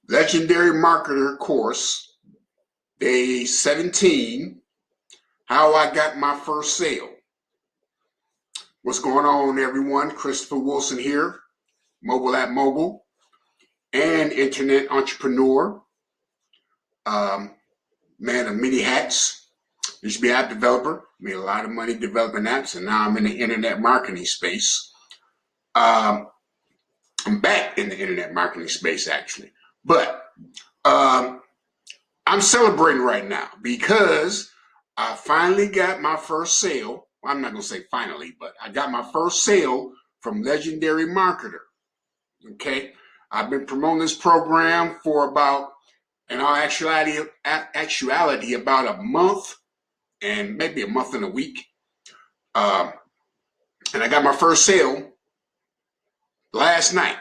Legendary Marketer course, day 17, how I got my first sale. What's going on, everyone? Christopher Wilson here, mobile app mogul and internet entrepreneur, man of many hats. Used to be an app developer, made a lot of money developing apps, and now I'm in the internet marketing space. I'm back in the internet marketing space, actually. But I'm celebrating right now because I finally got my first sale. Well, I'm not going to say finally, but I got my first sale from Legendary Marketer. Okay. I've been promoting this program for about, in all actuality, about a month and maybe a month and a week. And I got my first sale last night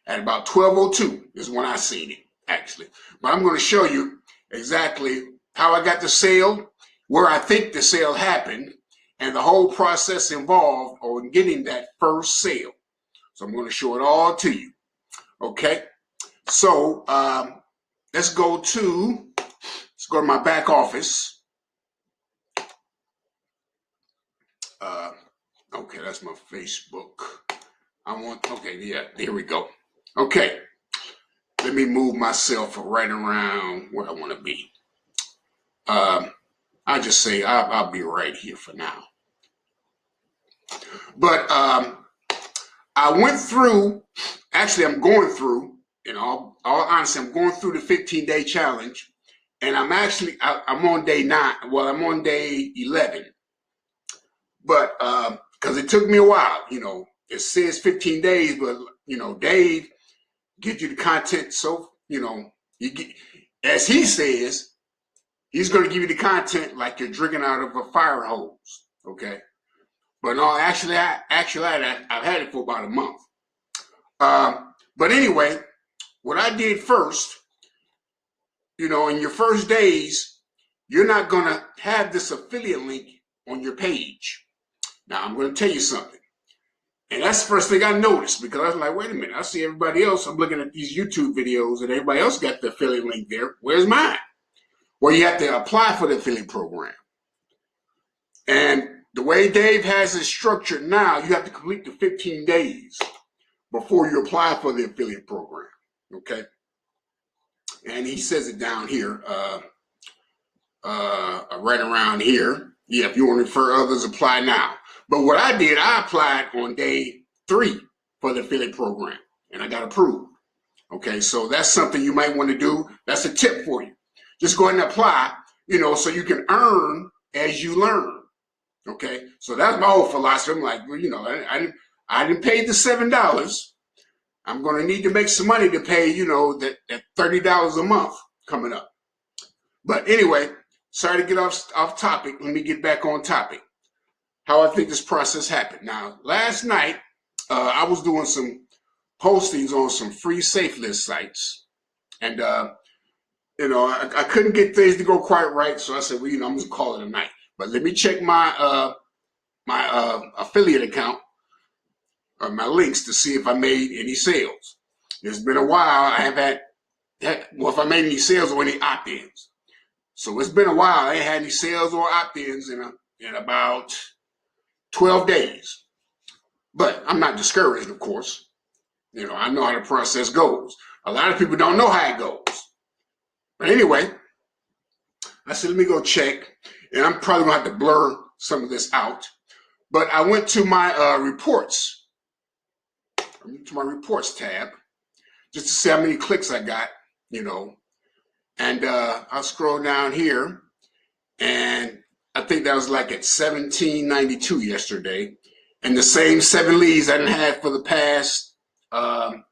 at about 12:02 is when I seen it, actually. But I'm going to show you exactly how I got the sale, where I think the sale happened, and the whole process involved on getting that first sale. So I'm going to show it all to you. Okay. So let's go to my back office. Okay, that's my Facebook. Okay, yeah, there we go. Okay, let me move myself right around where I want to be. I just say I'll be right here for now. But I went through, actually I'm going through, in all honesty, I'm going through the 15-day challenge, and I'm on day 9. Well, I'm on day 11. But because it took me a while, it says 15 days, but Dave gives you the content. So, as he says, he's going to give you the content like you're drinking out of a fire hose. Okay. But no, actually, I've had it for about a month. But anyway, what I did first, in your first days, you're not going to have this affiliate link on your page. Now, I'm going to tell you something. And that's the first thing I noticed, because I was like, wait a minute, I see everybody else. I'm looking at these YouTube videos and everybody else got the affiliate link there. Where's mine? Well, you have to apply for the affiliate program. And the way Dave has it structured now, you have to complete the 15 days before you apply for the affiliate program. Okay. And he says it down here, right around here. Yeah, if you want to refer others, apply now. But what I did, I applied on day 3 for the affiliate program, and I got approved. Okay, so that's something you might want to do. That's a tip for you. Just go ahead and apply, so you can earn as you learn. Okay, so that's my whole philosophy. I'm like, well, I didn't pay the $7. I'm going to need to make some money to pay, that $30 a month coming up. But anyway, sorry to get off topic. Let me get back on topic. How I think this process happened. Now, last night, I was doing some postings on some free safe list sites. And, I couldn't get things to go quite right. So I said, well, I'm going to call it a night. But let me check my affiliate account, or my links, to see if I made any sales. It's been a while. I have had, if I made any sales or any opt-ins. So it's been a while. I ain't had any sales or opt-ins in about 12 days. But I'm not discouraged, of course. I know how the process goes. A lot of people don't know how it goes. But anyway, I said, let me go check. And I'm probably going to have to blur some of this out. But I went to my reports. I went to my reports tab just to see how many clicks I got, And I'll scroll down here. And I think that was like at 1792 yesterday. And the same 7 leads I didn't have for the past, I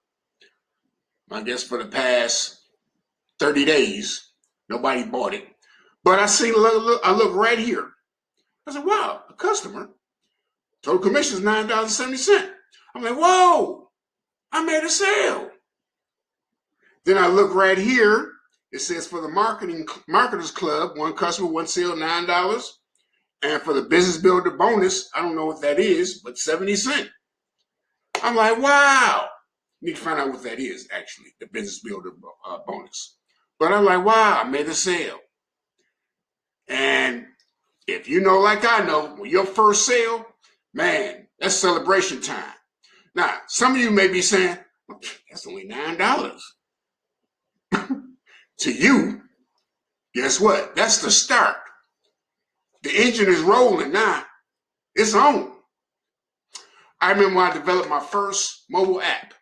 guess for the past 30 days. Nobody bought it. But I look right here. I said, wow, a customer. Total commission is $9.70. I'm like, whoa, I made a sale. Then I look right here. It says for the Marketers Club, 1 customer, 1 sale, $9. And for the Business Builder bonus, I don't know what that is, but 70 cents. I'm like, wow. Need to find out what that is, actually, the business builder bonus. But I'm like, wow, I made a sale. And if you know, like I know, when your first sale, man, that's celebration time. Now, some of you may be saying, that's only $9. To you, guess what? That's the start. The engine is rolling now. It's on. I remember when I developed my first mobile app.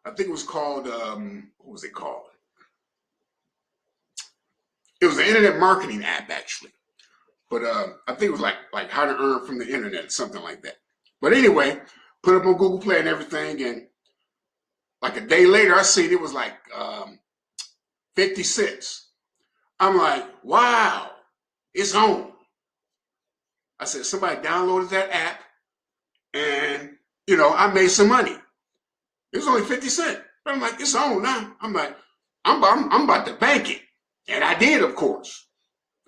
I think it was called, what was it called? It was an internet marketing app, actually. But I think it was like how to earn from the internet, something like that. But anyway, put it up on Google Play and everything. And like a day later, I seen it was like 50 cents. I'm like, wow, it's on. I said, somebody downloaded that app and, you know, I made some money. It was only 50 cents. But I'm like, it's on now. I'm like, I'm about to bank it. And I did, of course.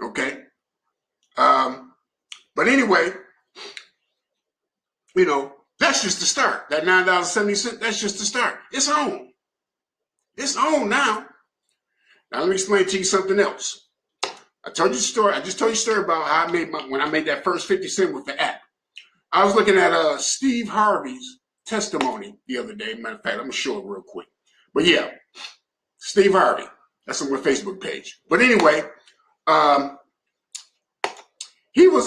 Okay. But anyway, you know, that's just the start. That $9.70, that's just the start. It's on. It's on now. Now let me explain to you something else. I told you the story. I just told you a story about how I made when I made that first 50 cents with the app. I was looking at Steve Harvey's testimony the other day. Matter of fact, I'm gonna show it real quick. But yeah, Steve Harvey. That's on my Facebook page. But anyway, he was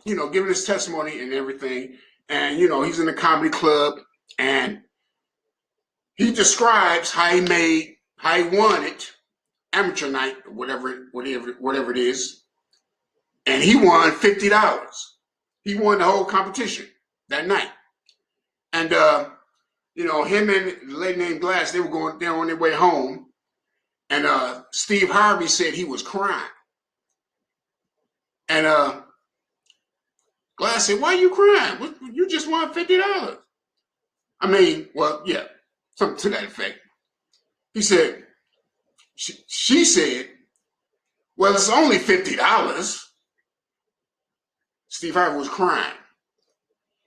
you know, giving his testimony and everything, and you know, he's in a comedy club, and he describes how he won it, amateur night, or whatever it is, and he won $50. He won the whole competition that night. And you know, him and the lady named Glass, they were on their way home, and Steve Harvey said he was crying. And Glass said, "Why are you crying? You just won $50." I mean, well, yeah, something to that effect. He said, she said, "Well, it's only $50. Steve Harvey was crying.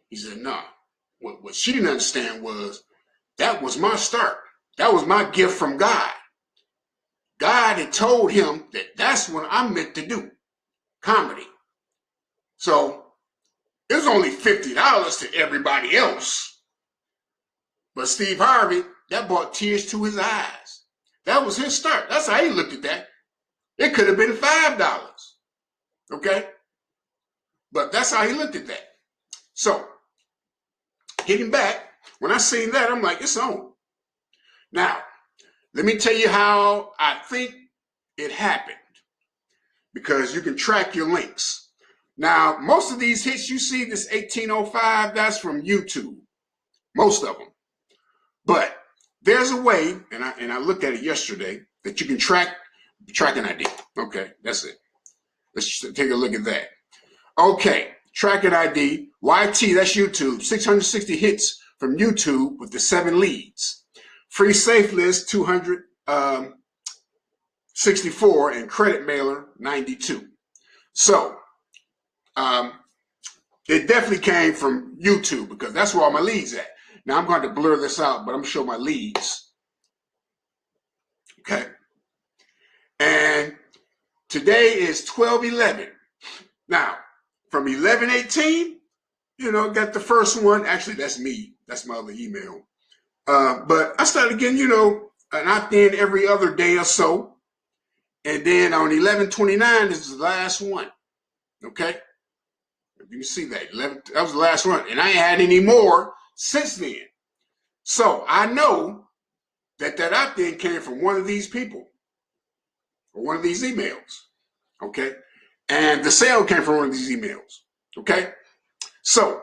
He said, "No. What she didn't understand was that was my start. That was my gift from God. God had told him that that's what I'm meant to do, comedy. So it was only $50 to everybody else. But Steve Harvey, that brought tears to his eyes. That was his start. That's how he looked at that. It could have been $5. Okay? But that's how he looked at that. So, getting back, when I seen that, I'm like, it's on. Now, let me tell you how I think it happened, because you can track your links. Now, most of these hits you see, this 1805, that's from YouTube, most of them. But there's a way, and I looked at it yesterday, that you can track an ID. Okay, that's it. Let's take a look at that. Okay, track an ID, YT, that's YouTube, 660 hits from YouTube with the 7 leads. Free safe list, 264, and credit mailer, 92. So, it definitely came from YouTube, because that's where all my leads at. Now, I'm going to blur this out, but I'm going to show my leads. Okay. And today is 12/11. Now, from 11/18, you know, got the first one. Actually, that's me. That's my other email. But I started getting, you know, an opt-in every other day or so. And then on 11/29 is the last one. Okay. You can see that. That was the last one. And I ain't had any more since then. So I know that opt-in came from one of these people or one of these emails. Okay. And the sale came from one of these emails. Okay. So,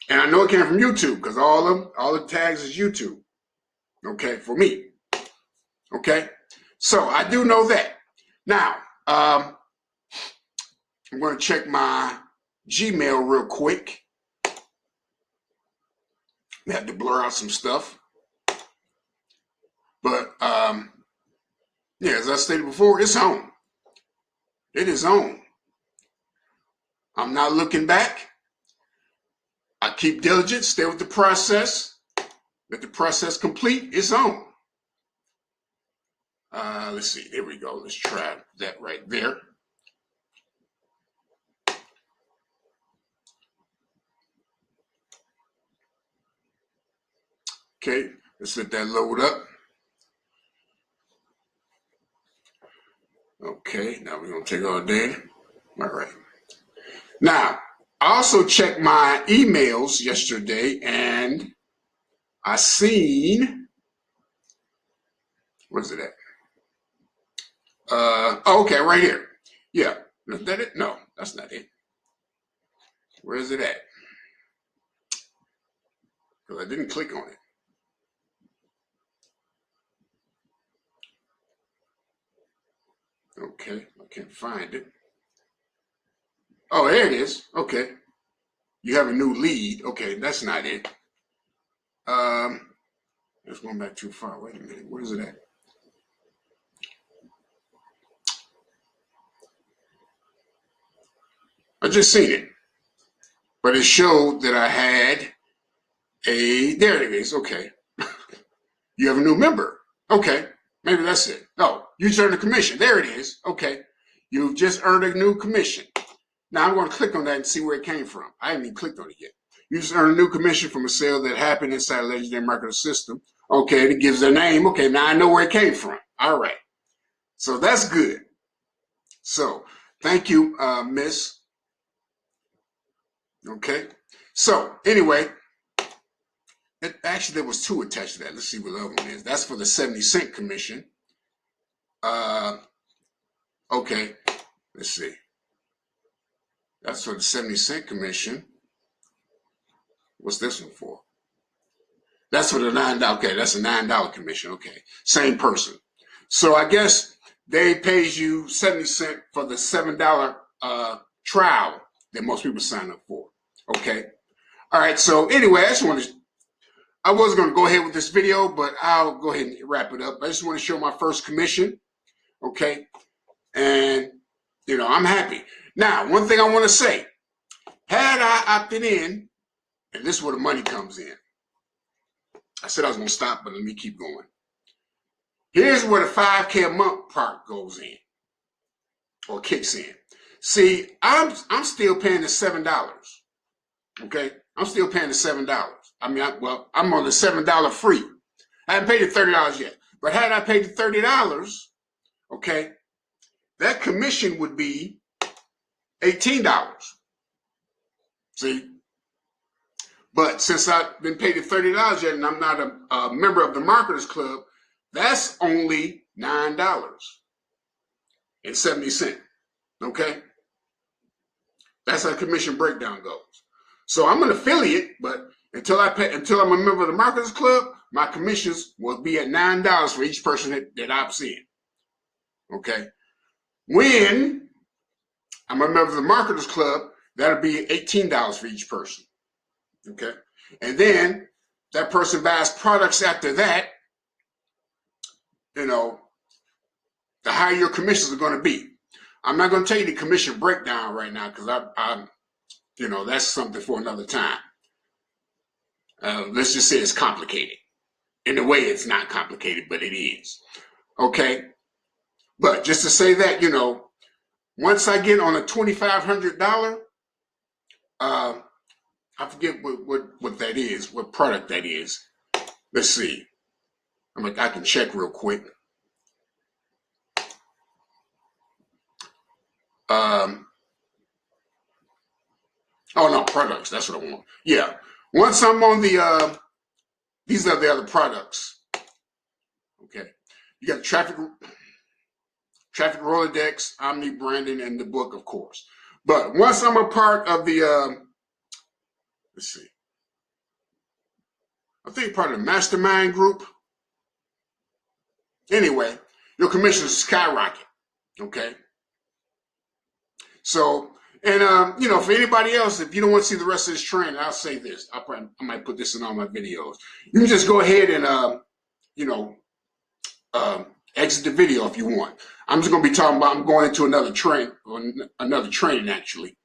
and I know it came from YouTube, because all the tags is YouTube. Okay. For me. Okay. So I do know that. Now, I'm going to check my Gmail real quick. I had to blur out some stuff. But, yeah, as I stated before, it's on. It is on. I'm not looking back. I keep diligent, stay with the process, let the process complete its own. Let's see, there we go. Let's try that right there. Okay, let's let that load up. Okay, now we're going to take our data. All right. Now, I also checked my emails yesterday, and I seen, where's it at? Okay, right here. Yeah, is that it? No, that's not it. Where is it at? Because I didn't click on it. Okay, I can't find it. Oh, there it is. Okay. You have a new lead. Okay, that's not it. It's going back too far. Wait a minute. Where is it at? I just seen it. But it showed that I had there it is. Okay. You have a new member. Okay. Maybe that's it. Oh, you just earned a commission. There it is. Okay. You've just earned a new commission. Now I'm going to click on that and see where it came from. I haven't even clicked on it yet. You just earned a new commission from a sale that happened inside a Legendary Marketer system. Okay, it gives their name. Okay, now I know where it came from. All right. So that's good. So thank you, Miss. Okay. So anyway, actually there was two attached to that. Let's see what the other one is. That's for the 70-cent commission. Okay. Let's see. That's for the 70-cent commission. What's this one for? That's for the $9. Okay, that's a $9 commission. Okay, same person. So I guess Dave pays you 70 cents for the $7 trial that most people sign up for. Okay. All right. So anyway, I was going to go ahead with this video, but I'll go ahead and wrap it up. I just want to show my first commission. Okay. And, I'm happy. Now, one thing I want to say, had I opted in, and this is where the money comes in. I said I was going to stop, but let me keep going. Here's where the 5K a month part goes in, or kicks in. See, I'm still paying the $7. Okay, I'm still paying the $7. I mean, I'm on the $7 free. I haven't paid the $30 yet, but had I paid the $30, okay, that commission would be $18. See. But since I've been paid the $30 yet and I'm not a member of the Marketers Club, that's only $9.70. Okay? That's how commission breakdown goes. So I'm an affiliate, but until I'm a member of the Marketers Club, my commissions will be at $9 for each person that opts in. Okay? When I'm a member of the Marketers Club, that'll be $18 for each person. Okay, and then that person buys products after that, the higher your commissions are going to be. I'm not going to tell you the commission breakdown right now because that's something for another time. Let's just say it's complicated. In a way, it's not complicated, but it is. Okay, but just to say that, once I get on a $2,500, I forget what that is, what product that is. Let's see. I can check real quick. Oh no, products. That's what I want. Yeah. Once I'm on the, these are the other products. Okay. You got traffic Rolodex, Omni branding, and the book, of course. But once I'm a part of the, let's see. I think part of the mastermind group. Anyway, your commissions skyrocket. Okay. So, and for anybody else, if you don't want to see the rest of this training, I'll say this. I might put this in all my videos. You can just go ahead and exit the video if you want. I'm just going to be talking about. I'm going into another training actually.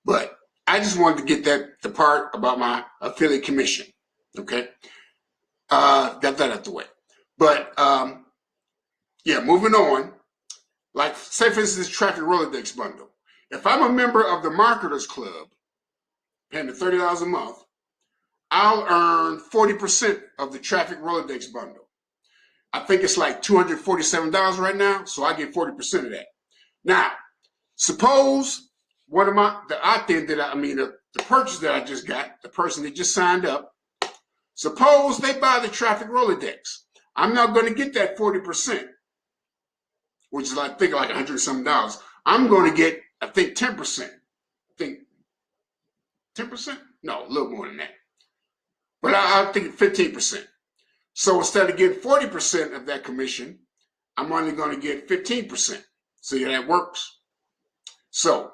But I just wanted to get the part about my affiliate commission. Okay. Got that out the way. But yeah, moving on. Like, say for instance, this traffic Rolodex bundle. If I'm a member of the Marketers Club, paying the $30 a month, I'll earn 40% of the traffic Rolodex bundle. I think it's like $247 right now, so I get 40% of that. Now, suppose one of the purchase that I just got, the person that just signed up, suppose they buy the traffic Rolodex. I'm not going to get that 40%, which is I think like $100 and some dollars. I'm going to get, I think 10%. I think 10%? No, a little more than that. But I think 15%. So instead of getting 40% of that commission, I'm only going to get 15%. See how that works? So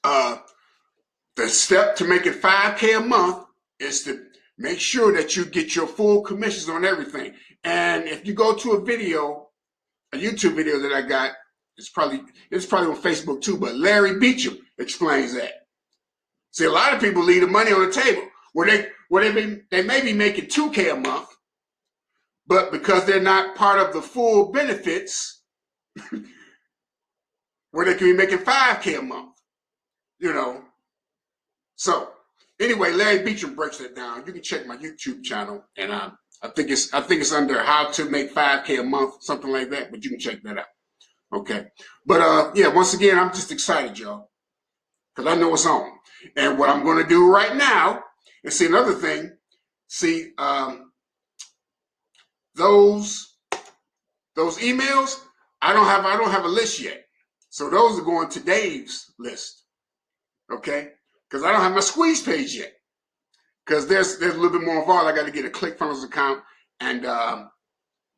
the step to make it $5K a month is to make sure that you get your full commissions on everything. And if you go to a YouTube video that I got, it's probably on Facebook too, but Larry Beecham explains that. See, a lot of people leave the money on the table where they may be making $2K a month, but because they're not part of the full benefits, where they can be making $5K a month, you know. So anyway, Larry Beecham breaks that down. You can check my YouTube channel, and I think it's under how to make $5K a month, something like that. But you can check that out. Okay. But yeah, once again, I'm just excited, y'all, because I know it's on. And what I'm going to do right now is see another thing. See those emails. I don't have a list yet. So those are going to Dave's list, okay? Because I don't have my squeeze page yet. Because there's a little bit more involved. I got to get a ClickFunnels account, and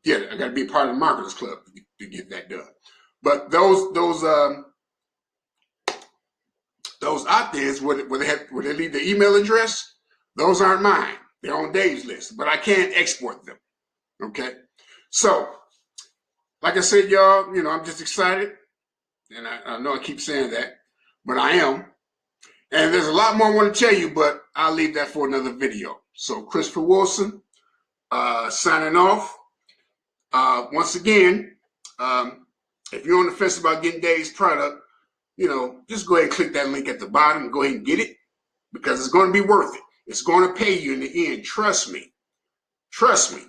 yeah, I got to be part of the Marketers Club to get that done. But those opt-ins where they leave the email address, those aren't mine. They're on Dave's list, but I can't export them. Okay, so like I said, y'all, you know, I'm just excited. And I know I keep saying that, but I am. And there's a lot more I want to tell you, but I'll leave that for another video. So Christopher Wilson, signing off. Once again, if you're on the fence about getting Dave's product, you know, just go ahead and click that link at the bottom and go ahead and get it, because it's going to be worth it. It's going to pay you in the end. Trust me. Trust me.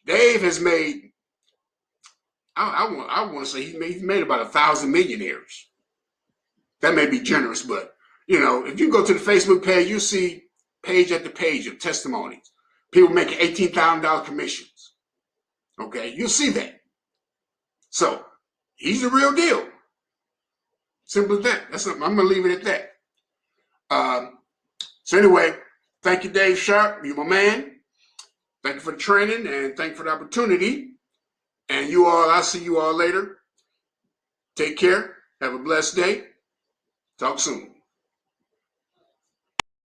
Dave has made, I want to say he's made about 1,000 millionaires. That may be generous, but you know, if you go to the Facebook page, you see page after page of testimonies. People making $18,000 commissions. Okay, you'll see that. So he's the real deal. Simple as that. I'm gonna leave it at that. So anyway, thank you, Dave Sharpe. You're my man. Thank you for the training and thank you for the opportunity. And you all, I'll see you all later. Take care. Have a blessed day. Talk soon.